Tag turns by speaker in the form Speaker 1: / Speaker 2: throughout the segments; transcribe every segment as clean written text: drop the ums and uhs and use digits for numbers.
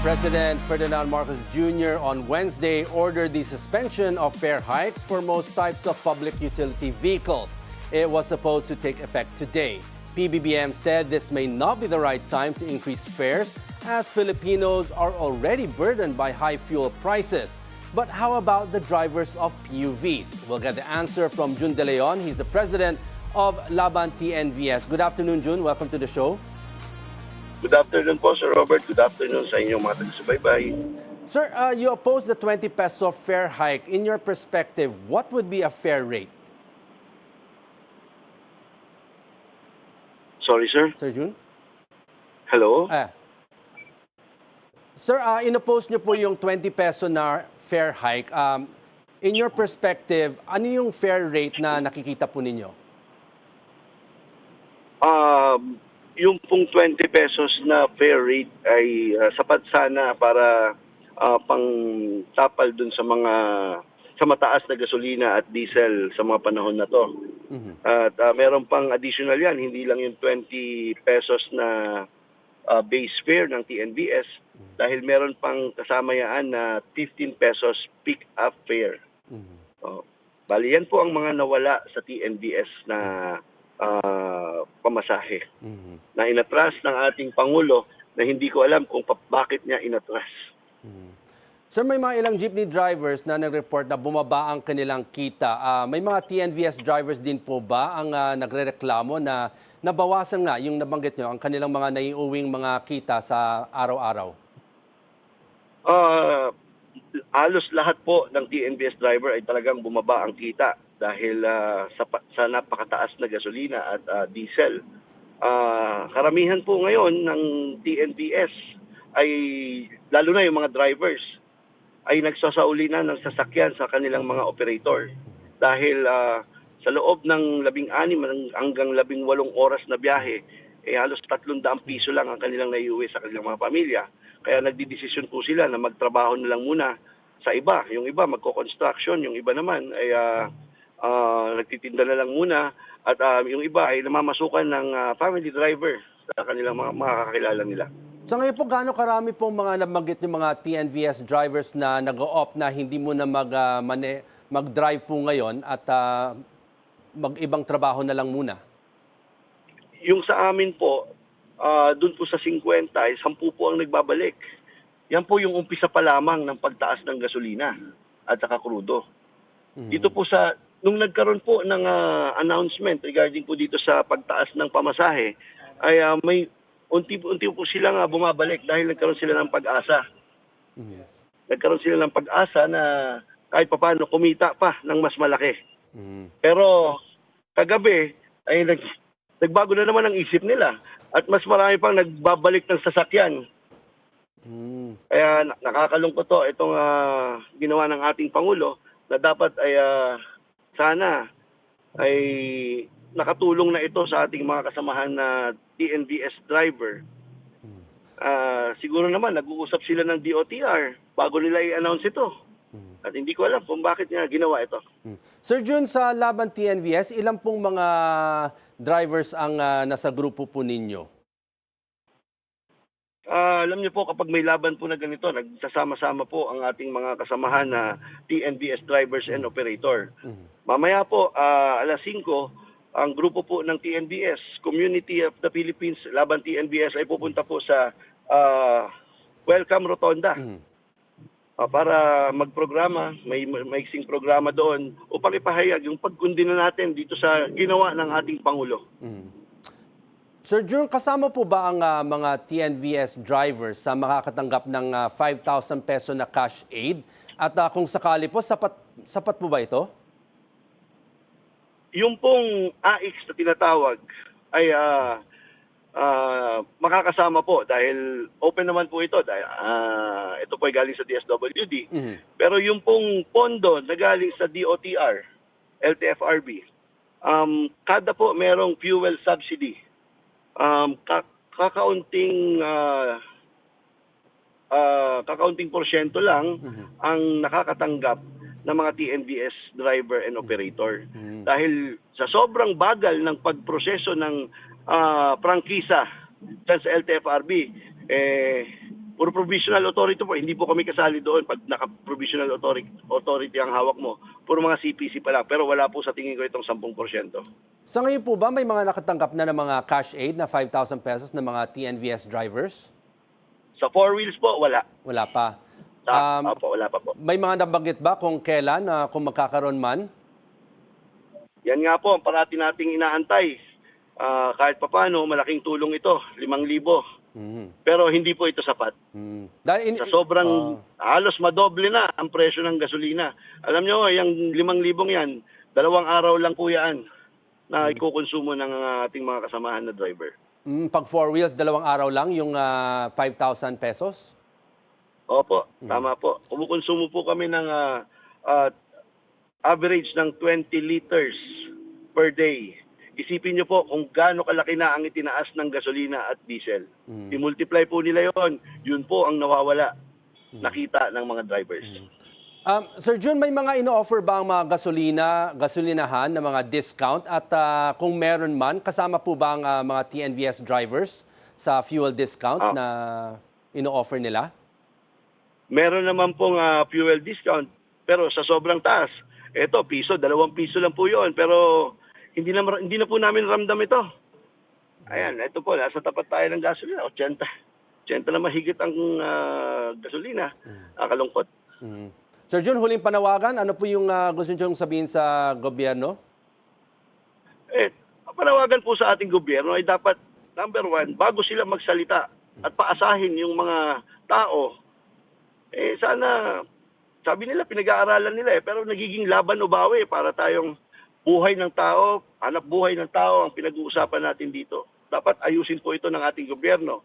Speaker 1: President Ferdinand Marcos Jr. on Wednesday ordered the suspension of fare hikes for most types of public utility vehicles. It was supposed to take effect today. PBBM said this may not be the right time to increase fares as Filipinos are already burdened by high fuel prices. But how about the drivers of PUVs? We'll get the answer from Jun De Leon. He's the president of Laban TNVS. Good afternoon, Jun. Welcome to the show.
Speaker 2: Good afternoon po, Sir Robert. Good afternoon sa inyong mga taga-subaybay.
Speaker 1: Sir, you oppose the 20 peso fare hike. In your perspective, what would be a fair rate?
Speaker 2: Sorry, sir.
Speaker 1: Sir Jun?
Speaker 2: Hello?
Speaker 1: Sir, inoppose niyo po yung 20 peso na fare hike. In your perspective, ano yung fair rate na nakikita po ninyo?
Speaker 2: Yung pong 20 pesos na fare rate ay sapat sana para pang-tapal dun sa mataas na gasolina at diesel sa mga panahon na to. At meron pang additional yan, hindi lang yung 20 pesos na base fare ng TNVS dahil meron pang kasama yan na 15 pesos pick-up fare. Bali, yan po ang mga nawala sa TNVS na pamasahe na inatras ng ating Pangulo na hindi ko alam kung bakit niya inatras.
Speaker 1: Sir, may mga ilang jeepney drivers na nag-report na bumaba ang kanilang kita. May mga TNVS drivers din po ba ang nagrereklamo na nabawasan nga yung nabanggit nyo, ang kanilang mga naiuwing mga kita sa araw-araw?
Speaker 2: Halos lahat po ng TNVS driver ay talagang bumaba ang kita dahil sa napakataas na gasolina at diesel. Karamihan po ngayon ng TNVS ay, lalo na yung mga drivers, ay nagsasauli na ng sasakyan sa kanilang mga operator. Dahil sa loob ng 16 hanggang 18 oras na biyahe, halos 300 piso lang ang kanilang naiuwi sa kanilang mga pamilya. Kaya nagdidesisyon po sila na magtrabaho na lang muna sa iba. Yung iba magko-construction, yung iba naman ay nagtitinda na lang muna at yung iba ay namamasukan ng family driver sa kanilang mga kakilala nila.
Speaker 1: Sa ngayon po, gaano karami pong mga nabanggit yung mga TNVS drivers na nag-o-opt na hindi mo na mag-drive po ngayon at mag-ibang trabaho na lang muna?
Speaker 2: Yung sa amin po, dun po sa 50 ay 10 po ang nagbabalik. Yan po yung umpisa pa lamang ng pagtaas ng gasolina at saka krudo. Dito po nung nagkaroon po ng announcement regarding po dito sa pagtaas ng pamasahe, ay may unti-unti po silang bumabalik dahil nagkaroon sila ng pag-asa. Nagkaroon sila ng pag-asa na kahit papaano kumita pa ng mas malaki. Pero kagabi ay nagbago na naman ang isip nila at mas marami pang nagbabalik ng sasakyan. Kaya nakakalungkot to itong ginawa ng ating Pangulo na dapat ay sana ay nakatulong na ito sa ating mga kasamahan na TNVS driver. Siguro naman nag-uusap sila ng DOTR bago nila i-announce ito. At hindi ko alam kung bakit niya ginawa ito.
Speaker 1: Sir Jun, sa Laban TNVS, ilan pong mga drivers ang nasa grupo po ninyo?
Speaker 2: Alam niyo po, kapag may laban po na ganito, nagsasama-sama po ang ating mga kasamahan na TNVS drivers and operator. Mamaya po, alas 5, ang grupo po ng TNVS, Community of the Philippines, Laban TNVS, ay pupunta po sa Welcome Rotonda para magprograma, may maiksing programa doon upang ipahayag yung pagkundi na natin dito sa ginawa ng ating Pangulo.
Speaker 1: Sir Jun, kasama po ba ang mga TNVS drivers sa makakatanggap ng 5,000 peso na cash aid? At kung sakali po, sapat po ba ito?
Speaker 2: Yung pong AIX na tinatawag ay makakasama po dahil open naman po ito. Dahil, ito po ay galing sa DSWD. Pero yung pong pondo na galing sa DOTR, LTFRB, kada po merong fuel subsidy. Kakaunting porsyento lang ang nakakatanggap ng mga TNVS driver and operator. Dahil sa sobrang bagal ng pagproseso ng prangkisa dyan sa LTFRB, Puro provisional authority po. Hindi po kami kasali doon pag naka-provisional authority ang hawak mo. Puro mga CPC pa lang. Pero wala po sa tingin ko itong 10%.
Speaker 1: Sa ngayon po ba may mga nakatanggap na ng mga cash aid na 5,000 pesos ng mga TNVS drivers?
Speaker 2: Sa 4 wheels po, wala.
Speaker 1: Wala pa.
Speaker 2: Opo, wala pa po.
Speaker 1: May mga nabanggit ba kung kailan, kung magkakaroon man?
Speaker 2: Yan nga po, ang parati nating inaantay. Kahit papano, malaking tulong ito, 5,000. Pero hindi po ito sapat. Sa sobrang halos madoble na ang presyo ng gasolina. Alam nyo, yung 5,000 yan, 2 araw lang po yan na ikukonsumo ng ating mga kasamahan na driver.
Speaker 1: Pag 4 wheels, 2 araw lang yung 5,000 pesos?
Speaker 2: Opo, tama po. Kumukonsumo po kami ng average ng 20 liters per day. Isipin niyo po kung gaano kalaki na ang itinaas ng gasolina at diesel. I-multiply po nila yon. Yun po ang nawawala. Nakita ng mga drivers.
Speaker 1: Sir Jun, may mga ino-offer ba ang mga gasolinahan na mga discount? At kung meron man, kasama po ba ang mga TNVS drivers sa fuel discount na ino-offer nila?
Speaker 2: Meron naman pong fuel discount. Pero sa sobrang taas, eto, piso, 2 piso lang po yun. Pero hindi na po namin ramdam ito. Ayan, ito po, nasa tapat tayo ng gasolina, 80. 80 na mahigit ang gasolina. Nakalungkot.
Speaker 1: Sir Jun, huling panawagan, ano po yung gusto niyong sabihin sa gobyerno?
Speaker 2: Panawagan po sa ating gobyerno ay dapat, number 1, bago sila magsalita at paasahin yung mga tao, sana, sabi nila, pinag-aaralan nila pero nagiging laban o bawi para tayong buhay ng tao, hanap buhay ng tao ang pinag-uusapan natin dito. Dapat ayusin po ito ng ating gobyerno.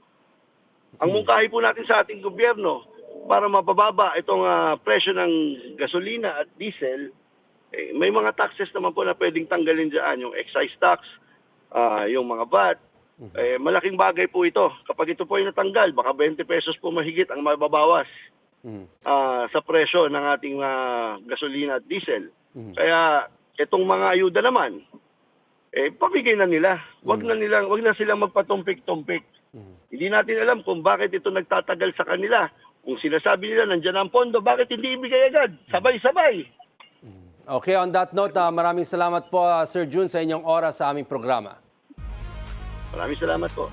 Speaker 2: Ang mungkahi po natin sa ating gobyerno para mapababa itong presyo ng gasolina at diesel, may mga taxes naman po na pwedeng tanggalin dyan. Yung excise tax, yung mga VAT. Malaking bagay po ito. Kapag ito po ay natanggal, baka 20 pesos po mahigit ang mababawas sa presyo ng ating gasolina at diesel. Kaya itong mga ayuda naman, pamigay na nila. Wag na silang magpatumpik-tumpik. Hindi natin alam kung bakit ito nagtatagal sa kanila. Kung sinasabi nila nandiyan ang pondo, bakit hindi ibigay agad? Sabay-sabay.
Speaker 1: Okay, on that note, maraming salamat po Sir Jun sa inyong oras sa aming programa.
Speaker 2: Maraming salamat po.